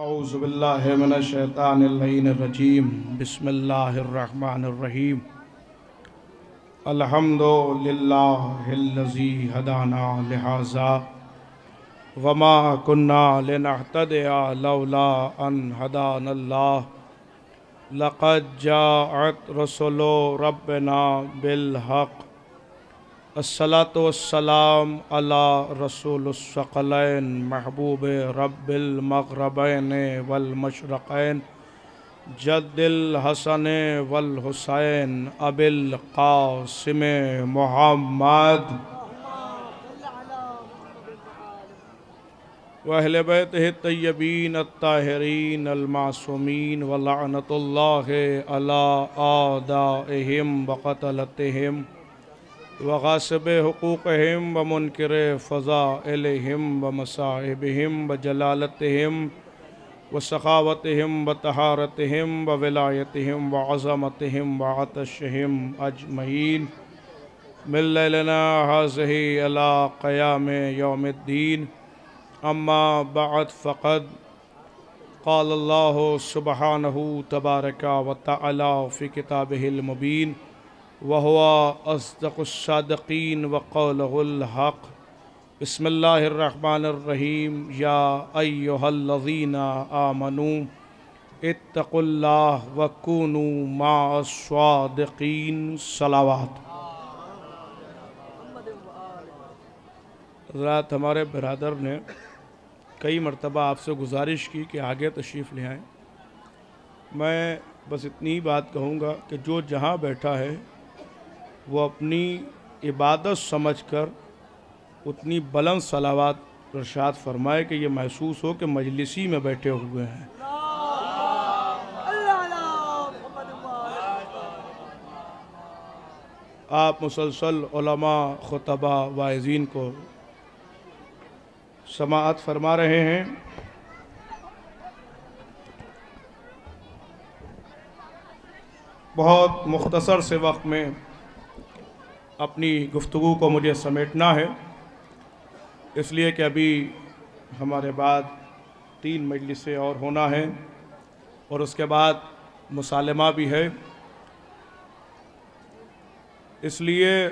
औज़ु बिल्लाहि मिनश शैतानिर रजीम बिस्मिल्लाहिर रहमानिर रहीम अल्हम्दुलिल्लाहिल्लज़ी हदाना लिहाज़ा वमा कुन्ना लिनहतदिया लौला अन हदानल्लाह लक़द जाअत रसूलु रब्बिना बिल हक़ अस्सलातु वस्सलाम अला रसूलुस्सक़लैन महबूब रब्बिल मग़रबैन वल मशरक़ैन जद्दिल हसन वल हुसैन अबिल क़ासिम मुहम्मद व अहले बैतिहि तय्यबीन अत्ताहिरीन अल मासूमीन व लअनतुल्लाहि अला आदाइहिम व क़तलतिहिम व गासिब हुकूक़हिम व मुनकिर फ़ज़ाइलिहिम व मसाइबिहिम व जलालतिहिम व सखावतिहिम व तहारतिहिम व विलायतिहिम व अज़मतिहिम व आतशिहिम अजमईन मिन लैलना हाज़िही अला क़याम यौमिद्दीन अम्मा बअद फ़क़द क़ाल अल्लाहु सुब्हानहु तबारक व तआला फ़ी किताबिहिल मुबीन व हुवा अस्दक़ुस्सादिक़ीन व क़ौलुहुल हक़ बिस्मिल्लाहिर्रहमानिर्रहीम या अय्युहल्लज़ीना आमनू इत्तक़ुल्लाह व कूनू माअस्सादिक़ीन सलावत। हज़रात, हमारे बिरादर ने कई मरतबा आपसे गुजारिश की कि आगे तशरीफ़ ले आएँ। मैं बस इतनी ही बात कहूँगा कि जो जहाँ बैठा है वो अपनी इबादत समझकर उतनी बुलंद सलावत इरशाद फरमाए कि ये महसूस हो कि मजलिसी में बैठे हुए हैं। आप मुसलसल उलमा, खुतबा, वाइज़ीन को समाअत फरमा रहे हैं। बहुत मुख्तसर से वक्त में अपनी गुफ्तगू को मुझे समेटना है, इसलिए कि अभी हमारे बाद 3 मजलिसें और होना है और उसके बाद मुसालमा भी है। इसलिए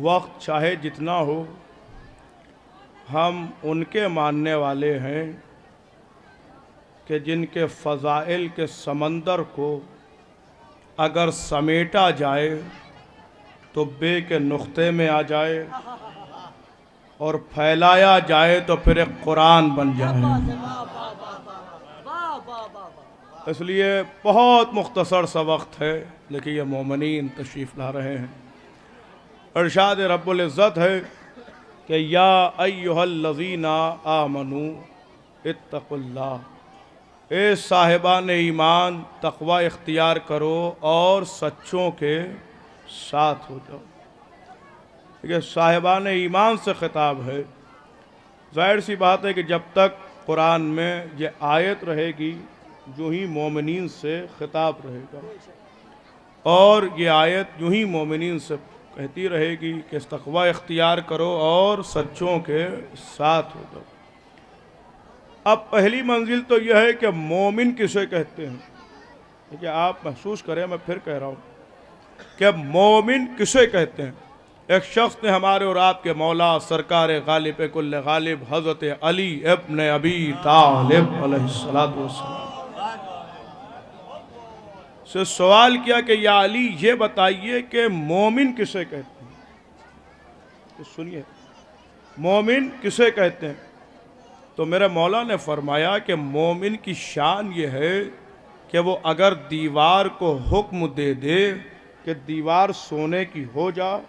वक्त चाहे जितना हो, हम उनके मानने वाले हैं कि जिनके फ़ज़ाइल के समंदर को अगर समेटा जाए तो बे के नुक्ते में आ जाए और फैलाया जाए तो फिर एक कुरान बन जाए। इसलिए बहुत मुख्तसर सा वक्त है, लेकिन ये मोमिनीन तशरीफ़ ला रहे हैं। इरशाद रब्बुल इज़्ज़त है कि या अय्युहल्लज़ीना आमनू इत्तक़ुल्लाह, ए साहिबान ईमान तक़वा इख्तियार करो और सच्चों के साथ हो जाओ। ये साहिबान ईमान से ख़िताब है। ज़ाहिर सी बात है कि जब तक कुरान में ये आयत रहेगी यूँ ही मोमिनीन से ख़िताब रहेगा, और ये आयत यूँ ही मोमिनीन से कहती रहेगी कि तक़वा इख्तियार करो और सच्चों के साथ हो जाओ। अब पहली मंजिल तो यह है कि मोमिन किसे कहते हैं। देखिए, आप महसूस करें, मैं फिर कह रहा हूँ कि मोमिन किसे कहते हैं। एक शख्स ने हमारे और आपके मौला सरकार गालिब कुल्ल गालिब हज़रत अली इब्न अबी तालिब अलैहिस्सलातु वस्सलाम से सवाल किया कि या अली, ये बताइए कि मोमिन किसे कहते हैं। तो सुनिए, मोमिन किसे कहते हैं। तो मेरे मौला ने फरमाया कि मोमिन की शान ये है कि वो अगर दीवार को हुक्म दे दे कि दीवार सोने की हो जा,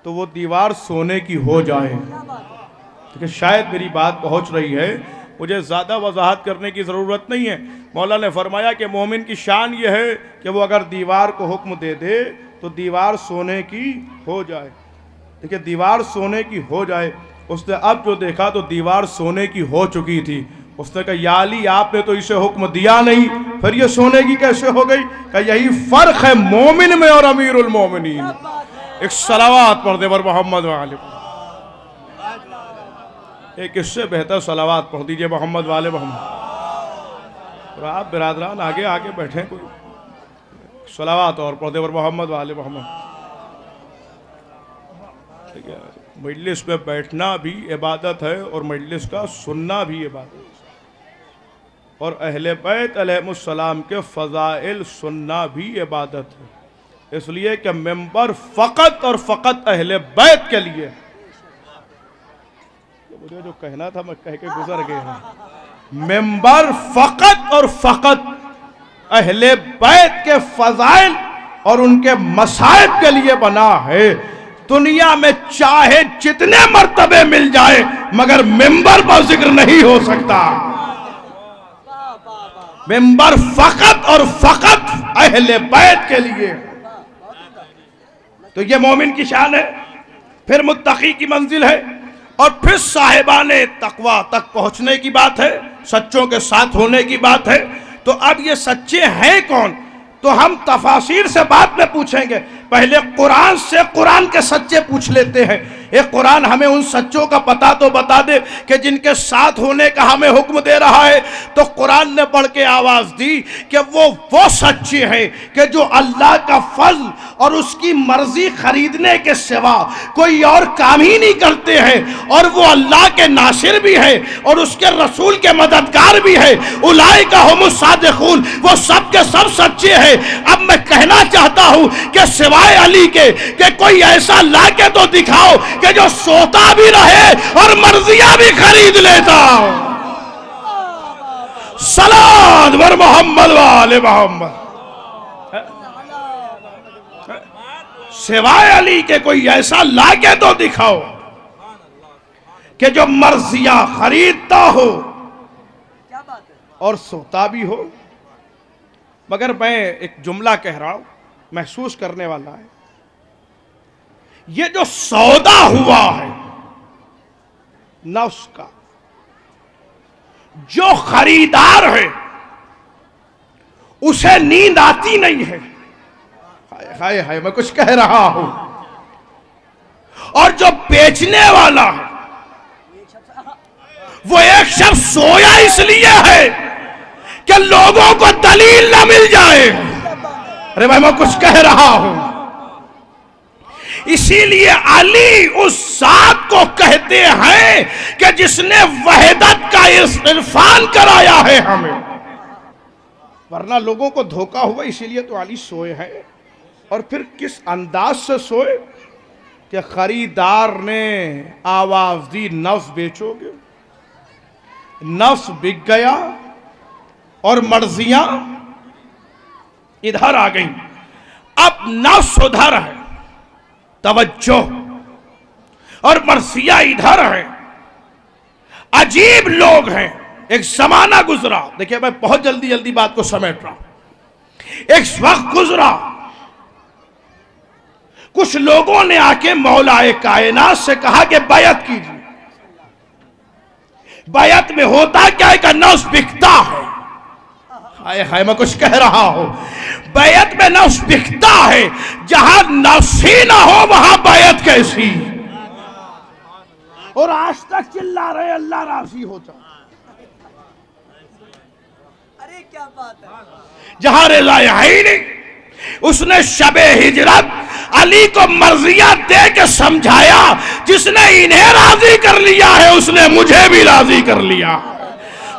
तो वो दीवार सोने की हो जाए। देखिए, शायद मेरी बात पहुंच रही है, मुझे ज़्यादा वजाहत करने की ज़रूरत नहीं है। मौला ने फरमाया कि मोमिन की शान ये है कि वो अगर दीवार को हुक्म दे दे तो दीवार सोने की हो जाए। देखिए, दीवार सोने की हो जाए। उसने अब जो देखा तो दीवार सोने की हो चुकी थी। उसने कहा, या अली, आपने तो इसे हुक्म दिया नहीं, फिर ये सोने की कैसे हो गई। कहा, यही फ़र्क है मोमिन में और अमीरुल मोमिनीन। एक सलावत पढ़ दे बर मोहम्मद वाले। एक इससे बेहतर सलावात पढ़ दीजिए मोहम्मद वाले मोहम्मद। और आप बिरादरान आगे आके बैठे, कोई सलावात और पढ़ दे और मोहम्मद वाले मोहम्मद। ठीक है, मजलिस में बैठना भी इबादत है और मजलिस का सुनना भी इबादत है, और अहले बैत अलैहिमुस्सलाम के फ़ज़ाइल सुनना भी इबादत है। इसलिए कि मेंबर फ़कत और फ़कत अहले बैत के लिए। मुझे जो कहना था मैं कह के गुजर गए हैं। मेंबर फ़कत और फ़कत अहले बैत के फ़ज़ाइल और उनके मसाइब के लिए बना है। दुनिया में चाहे जितने मर्तबे मिल जाए मगर मेंबर पर जिक्र नहीं हो सकता। मेंबर फ़कत और फ़कत अहले बैत के लिए। तो ये मोमिन की शान है, फिर मुत्तकी की मंजिल है, और फिर साहिबाने तकवा तक पहुंचने की बात है, सच्चों के साथ होने की बात है। तो अब ये सच्चे हैं कौन, तो हम तफासिर से बाद में पूछेंगे। पहले कुरान से कुरान के सच्चे पूछ लेते हैं। एक कुरान हमें उन सच्चों का पता तो बता दे कि जिनके साथ होने का हमें हुक्म दे रहा है। तो कुरान ने पढ़ के आवाज दी कि वो सच्चे हैं कि जो अल्लाह का फजल और उसकी मर्जी खरीदने के सिवा कोई और काम ही नहीं करते हैं, और वो अल्लाह के नासिर भी है और उसके रसूल के मददगार भी है। उलाइका हुमुस सादिकून, वो सब के सब सच्चे हैं। अब मैं कहना चाहता हूं कि सिवाय अली के कि कोई ऐसा लाके तो दिखाओ कि जो सोता भी रहे और मर्जियां भी खरीद लेता। सलात वर मोहम्मद वाले मोहम्मद। सिवाय अली के कोई ऐसा लाके तो दिखाओ कि जो मर्जियां खरीदता हो और सोता भी हो। मगर मैं एक जुमला कह रहा हूं, महसूस करने वाला है। ये जो सौदा हुआ है नफ्स का, जो खरीदार है उसे नींद आती नहीं है। हाय हाय मैं कुछ कह रहा हूं। और जो बेचने वाला है वो एक शख्स सोया इसलिए है कि लोगों को दलील ना मिल जाए। अरे भाई मैं कुछ कह रहा हूं। इसीलिए अली उस जात को कहते हैं कि जिसने वहदत का इरफान कराया है हमें, वरना लोगों को धोखा हुआ। इसीलिए तो अली सोए हैं। और फिर किस अंदाज से सोए कि खरीदार ने आवाज दी नफ्स बेचोगे, नफ्स बिक गया और मर्जियां इधर आ गई। अब नफ्स उधर है, तवज्जो, और मर्जियां इधर है। अजीब लोग हैं। एक जमाना गुजरा, देखिए मैं बहुत जल्दी जल्दी बात को समेट रहा हूं। एक वक्त गुजरा, कुछ लोगों ने आके मौलाए कायनात से कहा कि बैत कीजिए। बैत में होता क्या है कि नफ्स बिकता है। हाय हाय मैं कुछ कह रहा हूं। बैत में नफ्स बिकता है। जहां नफ्स ही ना हो वहां बैत कैसी। और आज तक चिल्ला रहे अल्लाह राजी होता। अरे क्या बात है। जहां रज़ा है ही नहीं, उसने शबे हिजरत अली को मर्जियां दे के समझाया। जिसने इन्हें राजी कर लिया है उसने मुझे भी राजी कर लिया।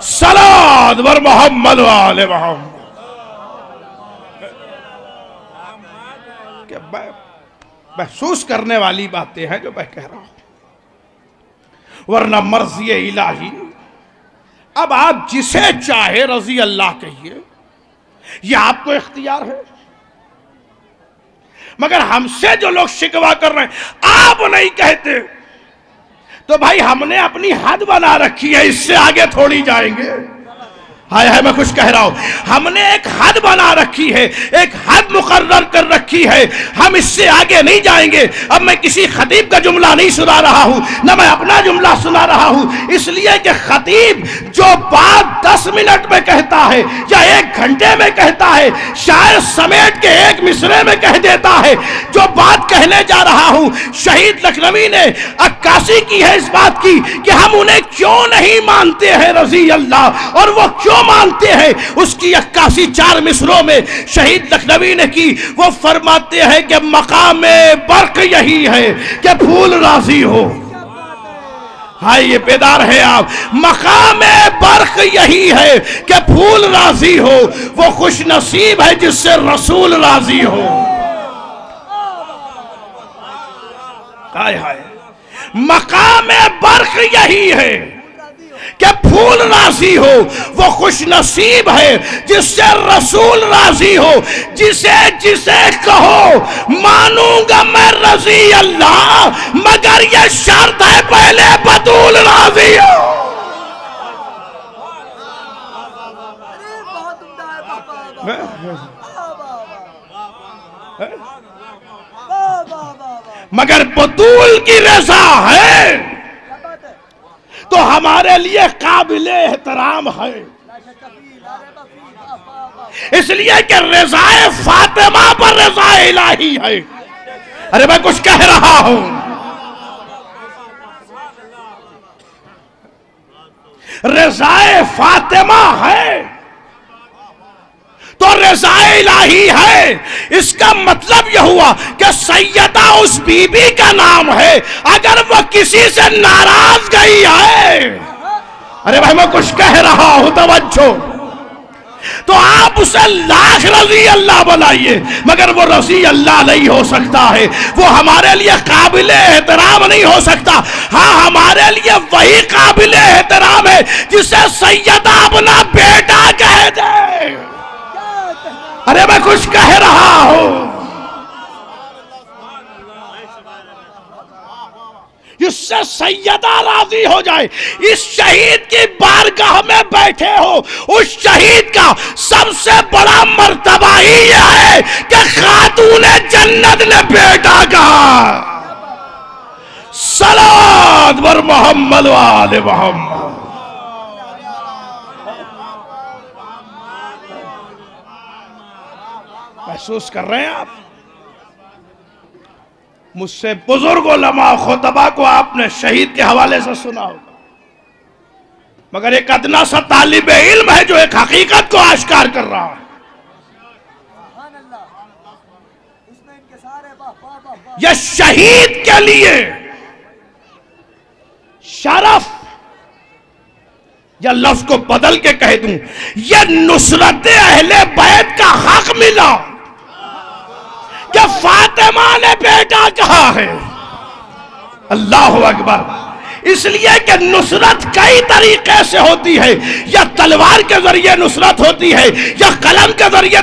सलात वर मोहम्मद वाले मोहम्मद। महसूस करने वाली बातें हैं जो मैं कह रहा हूं, वरना मर्जी इलाही। अब आप जिसे चाहे रजी अल्लाह कहिए, यह आपको इख्तियार है। मगर हमसे जो लोग शिकवा कर रहे हैं आप नहीं कहते, तो भाई हमने अपनी हद बना रखी है, इससे आगे थोड़ी जाएंगे। हाय हाय मैं कुछ कह रहा हूं। हमने एक हद बना रखी है, एक हद मुकर्रर कर रखी है, हम इससे आगे नहीं जाएंगे। अब मैं किसी खतीब का जुमला नहीं सुना रहा हूं, ना मैं अपना जुमला सुना रहा हूं, इसलिए कि खतीब जो बात 10 मिनट में कहता है या 1 घंटे में कहता है, शायद समेट के 1 मिसरे में कह देता है। जो बात कहने जा रहा हूं, शहीद लखनवी ने अक्कासी की है इस बात की कि हम उन्हें क्यों नहीं मानते हैं रजी अल्लाह, और वो क्यों मानते हैं उसकी अक्कासी 4 मिसरों में शहीद लखनवी ने की। वो फरमाते हैं कि मकाम बर्क यही है कि फूल राजी हो। हाँ, ये बेदार है आप। मकाम बर्क यही है कि फूल राजी हो, वो खुश नसीब है जिससे रसूल राजी हो। हाय हाय, मकाम बर्क यही है कि फूल राजी हो, वो खुश नसीब है जिससे रसूल राजी हो। जिसे जिसे कहो मानूंगा मैं रजी अल्लाह, मगर ये शर्त है पहले बतूल राजी हो। अरे बहुत उम्दा है पापा। मगर बतूल की रजा है क्या बात है? तो हमारे लिए काबिल एहतराम है, इसलिए कि रज़ाए फातिमा पर रज़ा इलाही है। अरे मैं कुछ कह रहा हूं, रज़ाए फातिमा है तो रज़ाए इलाही है। इसका मतलब यह हुआ कि सैयदा उस बीबी का नाम है, अगर वह किसी से नाराज गई है, अरे भाई मैं कुछ कह रहा हूं, तवज्जो, तो आप उसे लाख रजी अल्लाह बनाइए, मगर वो रजी अल्लाह नहीं हो सकता है। वो हमारे लिए काबिल एहतराम नहीं हो सकता। हाँ, हमारे लिए वही काबिल एहतराम है जिसे सैयदा अपना बेटा कह दे। अरे मैं कुछ कह रहा हूं, जिससे सैयदा राजी हो जाए। इस शहीद की बारगाह में बैठे हो, उस शहीद का सबसे बड़ा मर्तबा ही यह है कि खातून जन्नत ने बेटा कहा। सलावत बर मोहम्मद वाले मोहम्मद। महसूस कर रहे हैं आप? मुझसे बुजुर्ग उलमा खुतबा को आपने शहीद के हवाले से सुना होगा, मगर एक अदना सा तालिब इल्म है जो एक हकीकत को आश्कार कर रहा है। यह शहीद के लिए शरफ, या लफ्ज को बदल के कह दूं, यह नुसरत अहले बैत का हक मिला कि फातिमा ने बेटा कहा है। अल्लाह अकबर। इसलिए कि नुसरत कई तरीके से होती है, या तलवार के जरिए नुसरत होती है, या कलम के जरिए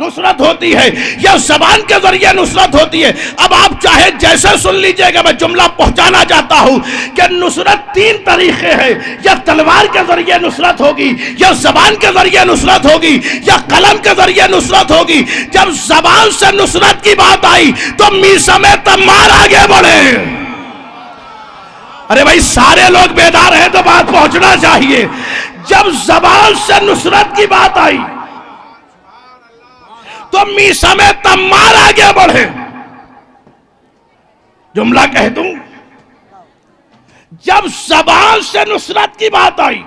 नुसरत होती है, या जबान के जरिए नुसरत होती है। अब आप चाहे जैसे सुन लीजिएगा, मैं जुमला पहुंचाना चाहता हूं कि नुसरत 3 तरीके हैं, या तलवार के जरिए नुसरत होगी, या जबान के जरिए नुसरत होगी, या कलम के जरिए नुसरत होगी। जब जबान से नुसरत की बात आई तो मीसम तम्मार आगे बढ़े। अरे भाई सारे लोग बेदार हैं तो बात पहुंचना चाहिए। जब जबान से नुसरत की बात आई तो मीसम तम्मार आगे बढ़े। जुमला कह दूं, जब जबान से नुसरत की बात आई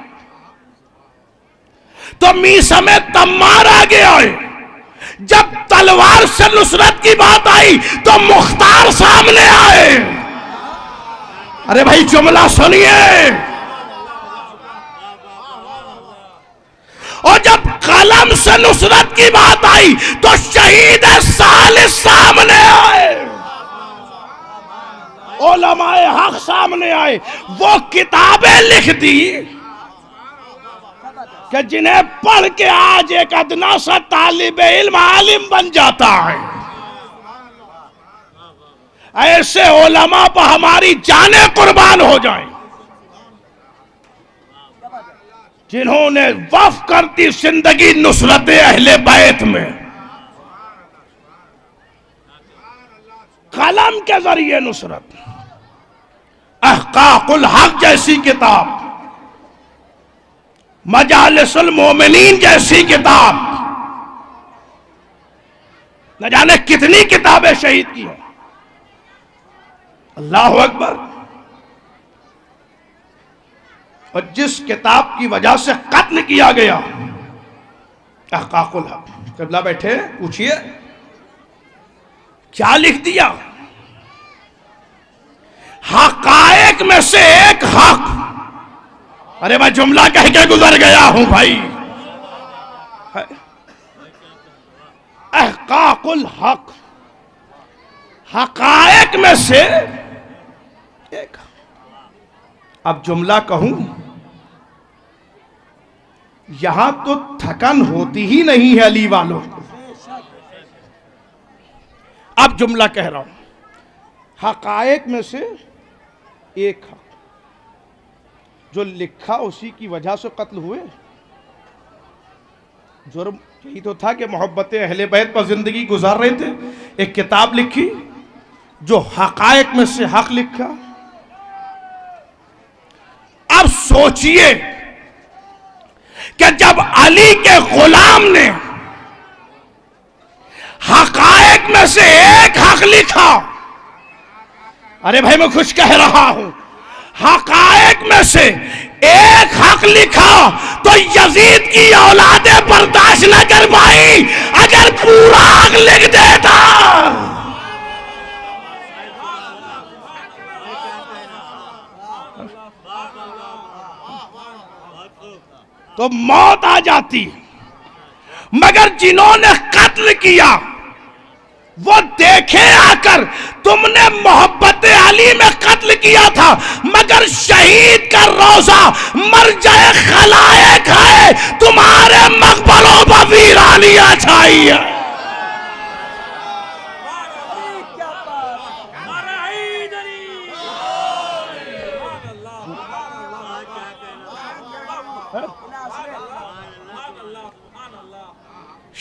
तो मीसम तम्मार आगे आए। जब तलवार से नुसरत की बात आई तो मुख्तार सामने आए। अरे भाई जुमला सुनिए। और जब कलम से नुसरत की बात आई तो शहीद सालिस सामने आए, उलमाए हक सामने आए। वो किताबें लिख दी कि जिन्हें पढ़ के आज एक अदना सा तालिब इल्म आलिम बन जाता है। ऐसे उलमा पर हमारी जानें कुर्बान हो जाएं, जिन्होंने वफ कर दी जिंदगी नुसरत अहले बैत में। कलम के जरिए नुसरत, अहकाकुल हक जैसी किताब, मजालिसुल मोमिनीन जैसी किताब न जाने कितनी किताबें शहीद की है। अल्लाह अकबर। और जिस किताब की वजह से कत्ल किया गया, तहक़ीक़ुल हक़, क़िबला बैठे, पूछिए क्या लिख दिया? हक़ाइक़ में से एक हक। अरे मैं जुमला कह के गुजर गया हूं भाई। तहक़ीक़ुल हक़, हक़ाइक़ में से एक। अब जुमला कहूं, यहां तो थकन होती ही नहीं है अली वालों को। अब जुमला कह रहा हूं, हक़ाइक़ में से एक हक, जो लिखा उसी की वजह से कत्ल हुए। जुर्म यही तो था कि मोहब्बत अहले बैत पर जिंदगी गुजार रहे थे, एक किताब लिखी जो हक़ाइक़ में से हक लिखा। अब सोचिए कि जब अली के गुलाम ने हक़ाइक़ में से एक हक लिखा, अरे भाई मैं खुश कह रहा हूं, हक़ाइक़ में से एक हक लिखा तो यजीद की औलादे बर्दाश्त न कर पाई। अगर पूरा हक लिख देता तो मौत आ जाती। मगर जिन्होंने कत्ल किया वो देखे आकर, तुमने मोहब्बत अली में कत्ल किया था, मगर शहीद का रोजा मरजाए खलाइक है, तुम्हारे मकबरों पर वीरानियां छाई है।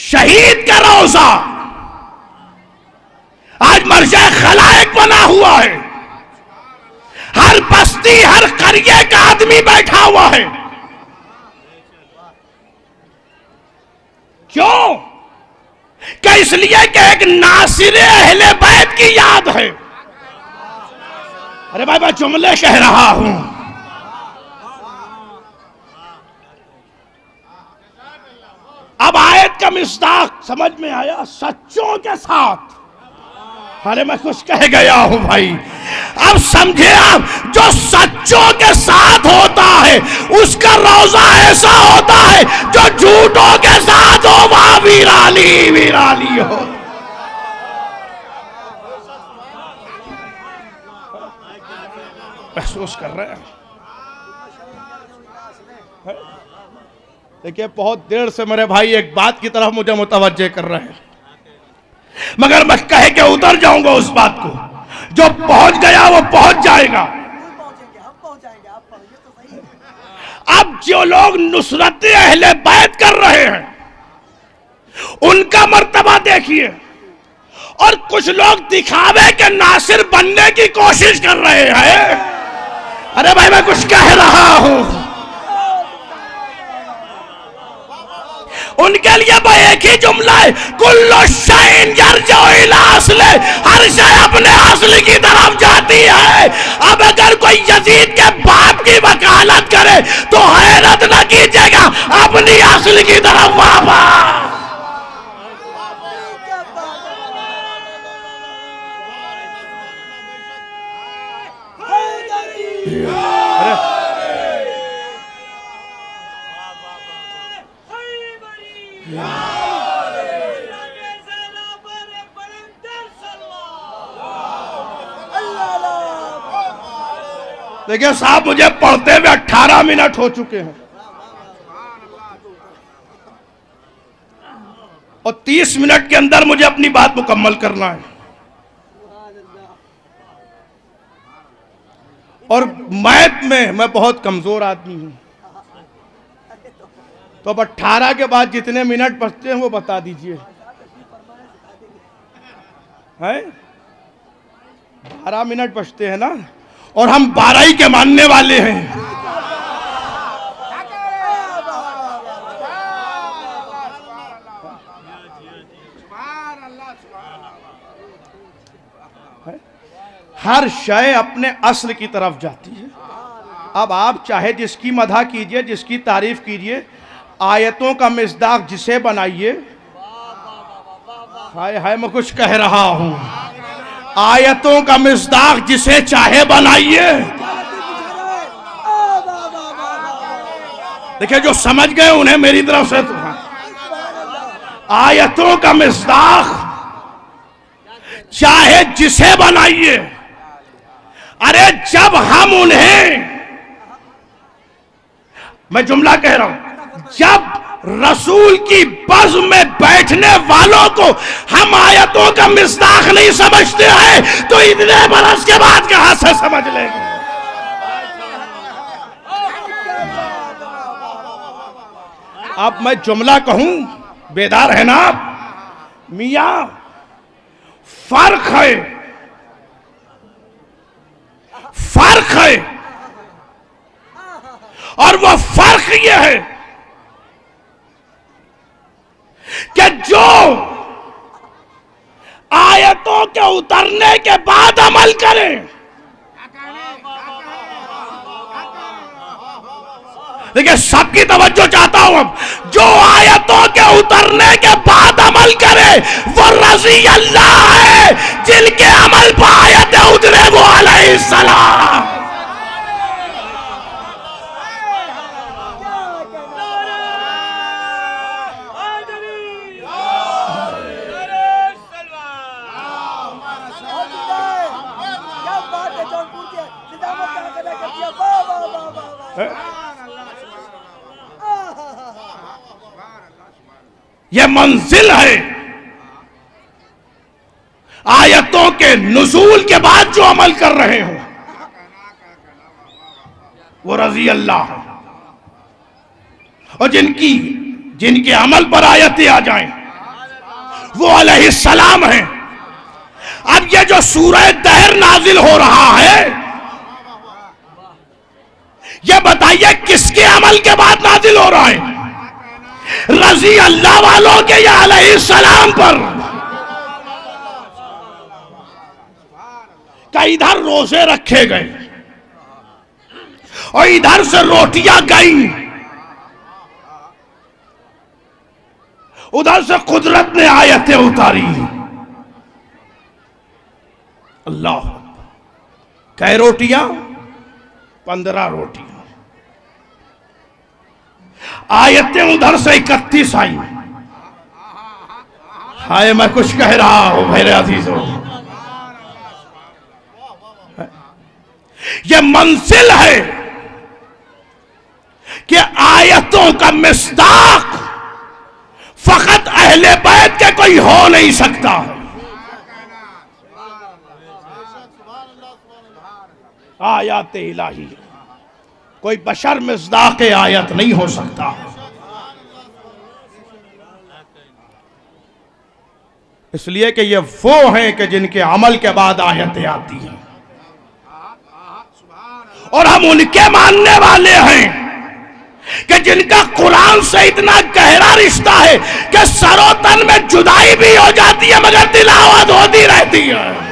शहीद का रोजा आज मरजाए खलाइक बना हुआ है। हर बस्ती, हर करिए का आदमी बैठा हुआ है। क्यों? क्या इसलिए कि एक नासिर अहले बैत की याद है। अरे भाई मैं जुमले कह रहा हूं। अब आयत का मिस्दाक समझ में आया, सच्चों के साथ। अरे मैं कुछ कह गया हूं भाई। अब समझे आप, जो सच्चों के साथ होता है उसका रोजा ऐसा होता है, जो झूठों के साथ हो वहां वीरानी वीरानी हो। महसूस कर रहे हैं? देखिए बहुत देर से मेरे भाई एक बात की तरफ मुझे मुतवज्जे कर रहे हैं, मगर मैं कह के उतर जाऊंगा उस बात को। जो पहुंच गया वो पहुंच जाएगा। हम पहुंचाएंगे, आप पहुंचे तो सही। अब जो लोग नुसरत अहले बैत कर रहे हैं उनका मर्तबा देखिए, और कुछ लोग दिखावे के नासिर बनने की कोशिश कर रहे हैं। अरे भाई मैं कुछ कह रहा हूं। उनके लिए वो एक ही जुमला है, कुल्लु शैइन यरजउ इला अस्ले, हर शय अपने असली की तरफ जाती है। अब अगर कोई यजीद के बाप की वकालत करे तो हैरत न कीजिएगा, अपनी असली की तरफ वापस। देखिए साहब, मुझे पढ़ते हुए 18 मिनट हो चुके हैं और 30 मिनट के अंदर मुझे अपनी बात मुकम्मल करना है। और मैथ में मैं बहुत कमजोर आदमी हूं, तो अब 18 के बाद जितने मिनट बचते हैं वो बता दीजिए। हैं 12 मिनट बचते हैं ना, और हम 12 ही के मानने वाले हैं। हर शय अपने अस्ल की तरफ जाती है। अब आप चाहे जिसकी मदह कीजिए, जिसकी तारीफ कीजिए, आयतों का मिस्दाक जिसे बनाइए, हाय हाय मैं कुछ कह रहा हूं, आयतों का मिस्दाक जिसे चाहे बनाइए। देखिए जो समझ गए उन्हें मेरी तरफ से तो आयतों का मिस्दाक चाहे जिसे बनाइए। अरे जब हम उन्हें, मैं जुमला कह रहा हूं, जब रसूल की बज़्म में बैठने वालों को हम आयतों का मिस्दाक नहीं समझते हैं तो इतने बरस के बाद कहां से समझ लेंगे। अब मैं जुमला कहूं, बेदार है ना आप? मियां फर्क है, फर्क है, और वो फर्क ये है कि जो आयतों के उतरने के बाद अमल करें, देखिए सबकी तवज्जो चाहता हूं, अब जो आयतों के उतरने के बाद अमल करे वो रज़ी अल्लाह है, जिनके अमल पर आयतें उतरे वो अलैहिस्सलाम। यह मंजिल है आयतों के नुज़ूल के बाद जो अमल कर रहे हो वो रज़ी अल्लाह है, और जिनके अमल पर आयतें आ जाएं वो अलैहिस्सलाम है। अब ये जो सूरह दहर नाजिल हो रहा है, ये बताइए किसके अमल के बाद नाजिल हो रहा है? रज़ी अल्लाह वालों के या अलैहिस्सलाम पर? का इधर रोजे रखे गए और इधर से रोटियां गई, उधर से कुदरत ने आयतें उतारी। अल्लाह, कै रोटियां? 15 रोटियां। आयतें उधर से 31 आई। हाय मैं कुछ कह रहा हूं मेरे अजीजों, यह मंजिल है कि आयतों का मिस्दाक फकत अहले बैत के कोई हो नहीं सकता। आयत इलाही कोई बशर मिस्दाक आयत नहीं हो सकता। इसलिए कि ये वो हैं कि जिनके अमल के बाद आयतें आती हैं, और हम उनके मानने वाले हैं कि जिनका कुरान से इतना गहरा रिश्ता है कि सरो तन में जुदाई भी हो जाती है मगर तिलावत होती रहती है।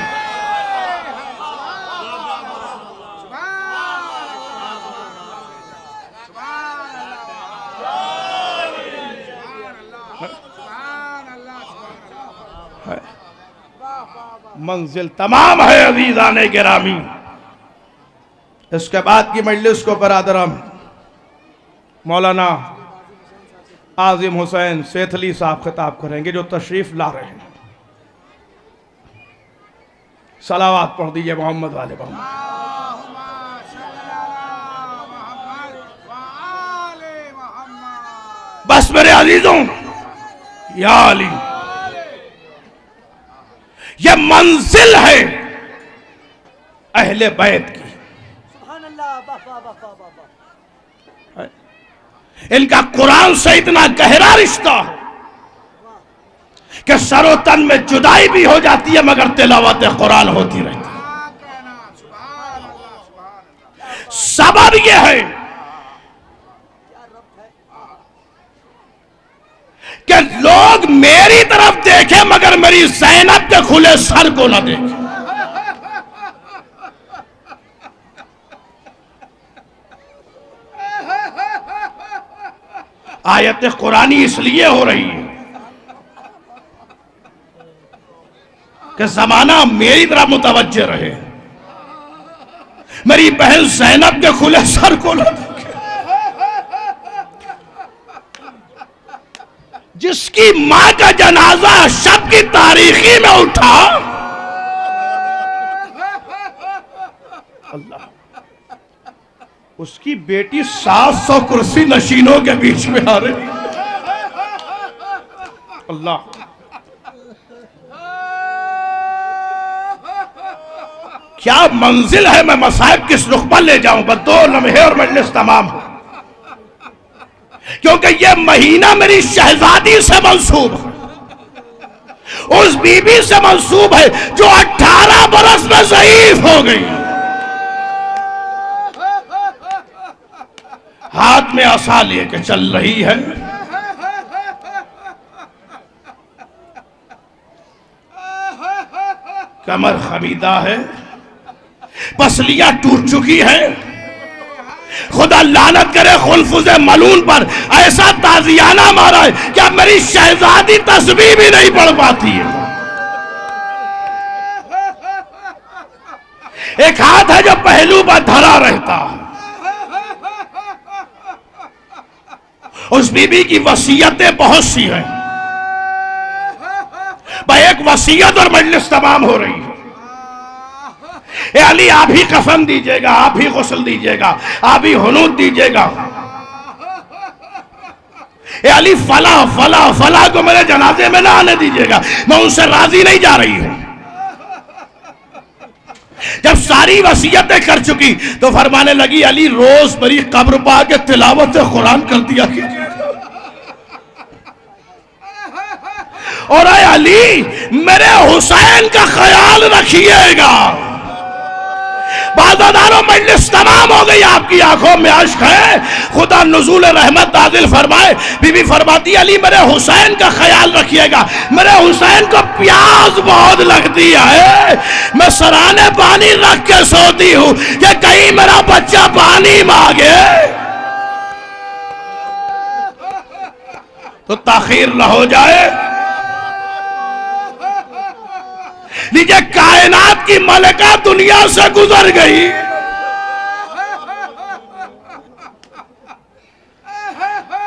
मंजिल तमाम है अज़ीज़ाने गिरामी। इसके बाद की मजलिस को बरादरम मौलाना आज़िम हुसैन सेथली साहब खिताब करेंगे जो तशरीफ ला रहे हैं। सलावात पढ़ दीजिए मोहम्मद वाले मोहम्मद। बस मेरे अजीजों, या अली, यह मंजिल है अहले बैत की। इनका कुरान से इतना गहरा रिश्ता है कि सरो तन में जुदाई भी हो जाती है मगर तिलावत कुरान होती रहती है। सबब यह है कि लोग मेरी तरफ देखें मगर मेरी ज़ैनब के खुले सर को न देखें। आयत कुरानी इसलिए हो रही है कि जमाना मेरी तरफ मुतवज्जे रहे। मेरी बहन ज़ैनब के खुले सर को जिसकी मां का जनाजा शब की तारीखी में उठा, अल्लाह, उसकी बेटी 700 कुर्सी नशीनों के बीच में आ रही। अल्लाह, क्या मंजिल है। मैं मसाइब किस रुख पर ले जाऊं, बस 2 लम्हे और मजलिस तमाम हो। क्योंकि यह महीना मेरी शहजादी से मंसूब है, उस बीबी से मंसूब है जो 18 बरस में ज़ईफ हो गई, हाथ में आसा लेके चल रही है। कमर खमीदा है, पसलियां टूट चुकी है। खुदा लानत करे खुलफुज मलून पर, ऐसा ताजियाना मारा है कि अब मेरी शहजादी तस्बीह भी नहीं पढ़ पाती है। एक हाथ है जो पहलू पर धरा रहता है। उस बीबी की वसीयतें बहुत सी हैं, भाई एक वसीयत और मजलिस तमाम हो रही है। ए अली, आप ही कफन दीजिएगा, आप ही गुस्ल दीजिएगा, आप ही हुनूत दीजिएगा। ए अली, फला फला फला को मेरे जनाजे में ना आने दीजिएगा, मैं उनसे राजी नहीं जा रही हूं। जब सारी वसीयतें कर चुकी तो फरमाने लगी, अली रोज मेरी कब्र पा के तिलावत कुरान कर दिया कीजिए। और ऐ अली, मेरे हुसैन का ख्याल रखिएगा। बाज़ादारों, मजलिस तमाम हो गई, आपकी आंखों में अश्क है। खुदा नुज़ूल रहमत नाज़िल फरमाए। बीबी फरमाती, अली मेरे हुसैन का ख्याल रखिएगा, मेरे हुसैन को प्यास बहुत लगती है। मैं सराने पानी रख के सोती हूं कि कहीं मेरा बच्चा पानी मांगे तो ताखीर न हो जाए। लीजिए, कायनात की मलका दुनिया से गुजर गई,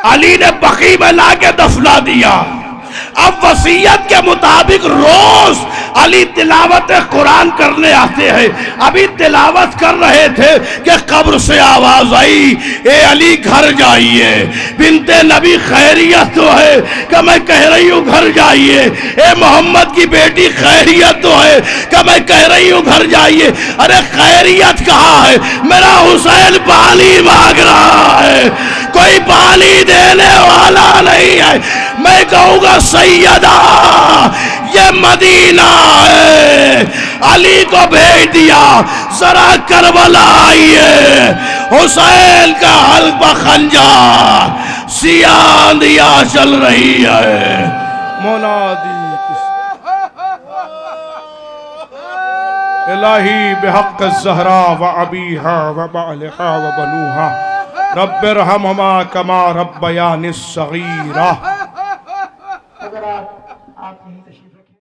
अली ने बकी में लाके दफना दिया। अब वसीयत के मुताबिक रोज अली तिलावत कुरान करने आते हैं। अभी तिलावत कर रहे थे कि कब्र से आवाज आई, ए अली घर जाइए, बिनते नबी खैरियत तो है कि मैं कह रही हूं घर जाइए। ए मोहम्मद की बेटी खैरियत तो है कि मैं कह रही हूं घर जाइए। अरे खैरियत कहाँ है, मेरा हुसैन पानी मांग रहा है, कोई पानी देने वाला नहीं है। मैं कहूंगा सैयदा, ये मदीना है। अली को भेज दिया, जरा करबला आइए, हुसैन का हल्का खंजर सियान दिया चल रही है। मोनादी इलाही बिहक़्क़ ज़हरा व अबीहा व बालिहा व बनूहा रब्बिरहमहुमा कमा रब्बयानी सगीरा।